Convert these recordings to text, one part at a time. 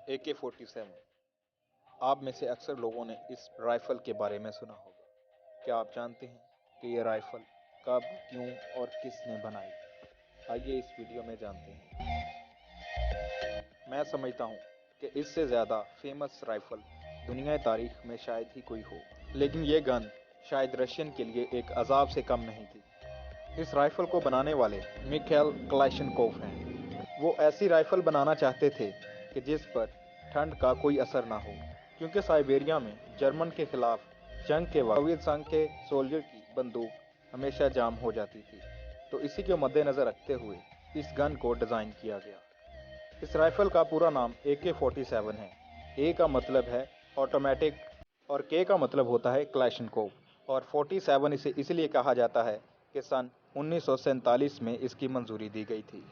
AK-47। आप में से अक्सर लोगों ने इस राइफल के बारे में सुना होगा। क्या आप जानते हैं कि यह राइफल कब, क्यों और किसने बनाई? आइए इस वीडियो में जानते हैं। मैं समझता हूँ कि इससे ज़्यादा फेमस राइफल दुनिया तारीख में शायद ही कोई हो, लेकिन ये गन शायद रशियन के लिए एक अजाब से कम नहीं थी। इस राइफल को बनाने वाले मिखाइल क्लाशनकोव हैं। वो ऐसी राइफल बनाना चाहते थे कि जिस पर ठंड का कोई असर ना हो, क्योंकि साइबेरिया में जर्मन के खिलाफ जंग के वक्त सोवियत संघ के सोल्जर की बंदूक हमेशा जाम हो जाती थी। तो इसी के मद्देनजर रखते हुए इस गन को डिज़ाइन किया गया। इस राइफल का पूरा नाम AK-47 है। ए का मतलब है ऑटोमेटिक और के का मतलब होता है क्लैशनकोव, और 47 इसे इसलिए कहा जाता है कि सन 1947 में इसकी मंजूरी दी गई थी।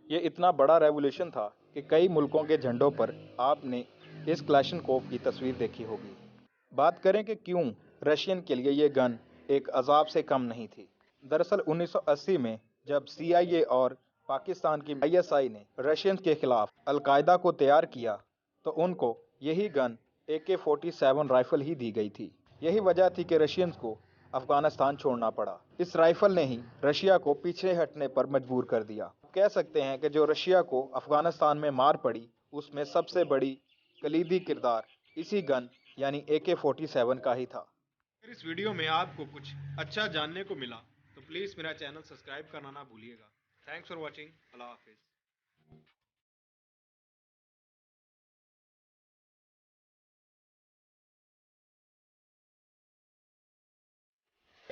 ये इतना बड़ा रेवोल्यूशन था कि कई मुल्कों के झंडों पर आपने इस क्लैशनकोव की तस्वीर देखी होगी। बात करें कि क्यों रशियन के लिए ये गन एक अजाब से कम नहीं थी। दरअसल 1980 में जब CIA और पाकिस्तान की ISI ने रशियन के खिलाफ अलकायदा को तैयार किया, तो उनको यही गन AK-47 राइफल ही दी गई थी। यही वजह थी कि रशियंस को अफगानिस्तान छोड़ना पड़ा। इस राइफल ने ही रशिया को पीछे हटने पर मजबूर कर दिया। कह सकते हैं कि जो रशिया को अफगानिस्तान में मार पड़ी, उसमें सबसे बड़ी कलीदी किरदार इसी गन यानी AK-47 का ही था। अगर इस वीडियो में आपको कुछ अच्छा जानने को मिला तो प्लीज़ मेरा चैनल सब्सक्राइब करना ना भूलिएगा। Thanks for watching. अल्लाह हाफिज़।